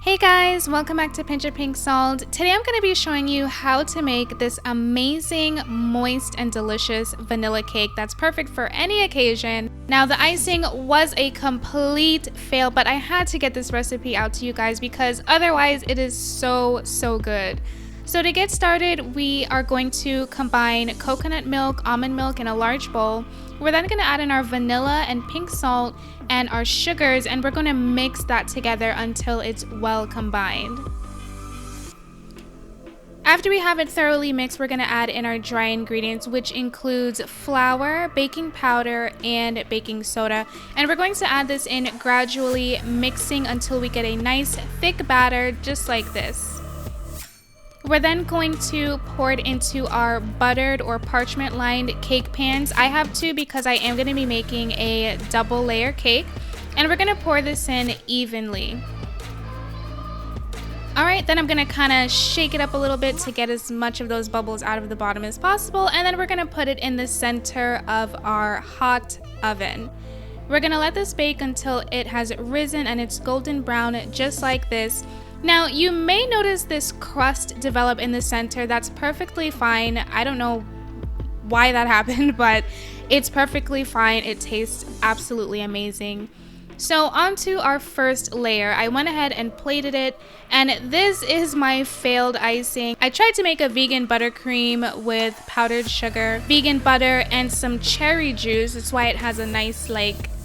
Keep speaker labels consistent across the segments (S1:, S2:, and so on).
S1: Hey guys, welcome back to Tsp Pink Salt. Today I'm going to be showing you how to make this amazing, moist, and delicious vanilla cake that's perfect for any occasion. Now the icing was a complete fail, but I had to get this recipe out to you guys because otherwise it is so good. So to get started, we are going to combine coconut milk, almond milk in a large bowl. We're then going to add in our vanilla and pink salt and our sugars, and we're going to mix that together until it's well combined. After we have it thoroughly mixed, we're going to add in our dry ingredients, which includes flour, baking powder, and baking soda. And we're going to add this in gradually, mixing until we get a nice thick batter just like this. We're then going to pour it into our buttered or parchment lined cake pans. I have two because I am going to be making a double layer cake, and we're going to pour this in evenly. Alright, then I'm going to kind of shake it up a little bit to get as much of those bubbles out of the bottom as possible, and then we're going to put it in the center of our hot oven. We're going to let this bake until it has risen and it's golden brown just like this. Now, you may notice this crust develop in the center. That's perfectly fine. I don't know why that happened, but it's perfectly fine. It tastes absolutely amazing. So onto our first layer. I went ahead and plated it, and this is my failed icing. I tried to make a vegan buttercream with powdered sugar, vegan butter, and some cherry juice. That's why it has a nice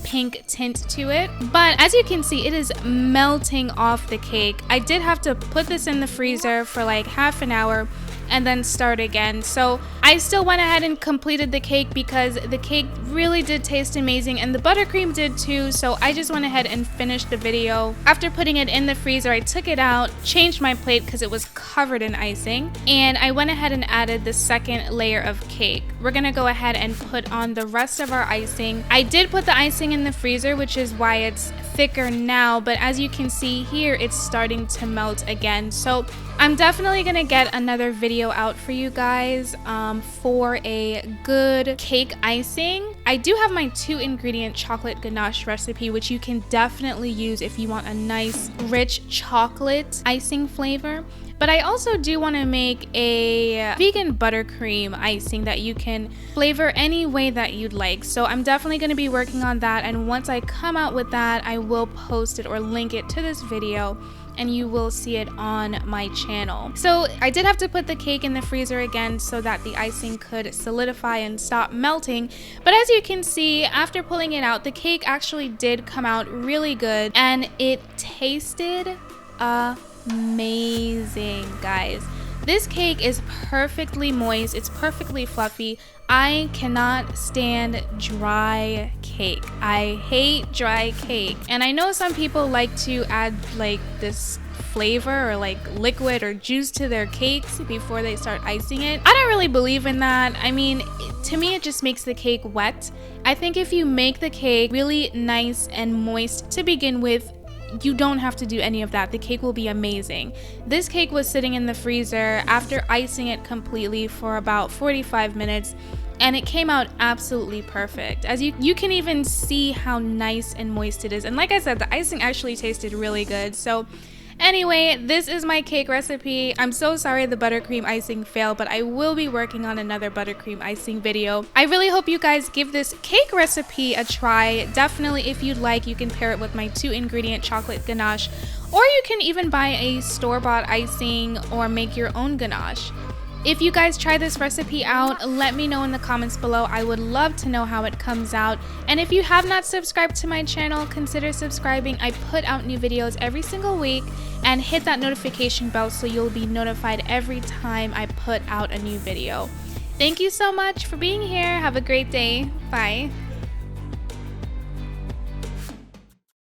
S1: pink tint to it, but as you can see, it is melting off the cake. I did have to put this in the freezer for like half an hour and then start again. So I still went ahead and completed the cake because the cake really did taste amazing and the buttercream did too, so I just went ahead and finished the video. After putting it in the freezer, I took it out, changed my plate because it was covered in icing, and I went ahead and added the second layer of cake. We're gonna go ahead and put on the rest of our icing. I did put the icing in the freezer, which is why it's thicker now, but as you can see here, it's starting to melt again. So I'm definitely gonna get another video out for you guys for a good cake icing. I do have my 2-ingredient chocolate ganache recipe, which you can definitely use if you want a nice rich chocolate icing flavor. But I also do want to make a vegan buttercream icing that you can flavor any way that you'd like. So I'm definitely going to be working on that, and once I come out with that, I will post it or link it to this video, and you will see it on my channel. So I did have to put the cake in the freezer again so that the icing could solidify and stop melting. But as you can see, after pulling it out, the cake actually did come out really good, and it tasted amazing, guys. This cake is perfectly moist, it's perfectly fluffy. I cannot stand dry cake. I hate dry cake. And I know some people like to add this flavor or liquid or juice to their cakes before they start icing it. I don't really believe in that. I mean, to me it just makes the cake wet. I think if you make the cake really nice and moist to begin with, you don't have to do any of that. The cake will be amazing. This cake was sitting in the freezer after icing it completely for about 45 minutes, and it came out absolutely perfect. As you can even see how nice and moist it is. And like I said, the icing actually tasted really good. So anyway, this is my cake recipe. I'm so sorry the buttercream icing failed, but I will be working on another buttercream icing video. I really hope you guys give this cake recipe a try. Definitely, if you'd like, you can pair it with my 2-ingredient chocolate ganache, or you can even buy a store-bought icing or make your own ganache. If you guys try this recipe out, let me know in the comments below. I would love to know how it comes out. And if you have not subscribed to my channel, consider subscribing. I put out new videos every single week, and hit that notification bell so you'll be notified every time I put out a new video. Thank you so much for being here. Have a great day. Bye.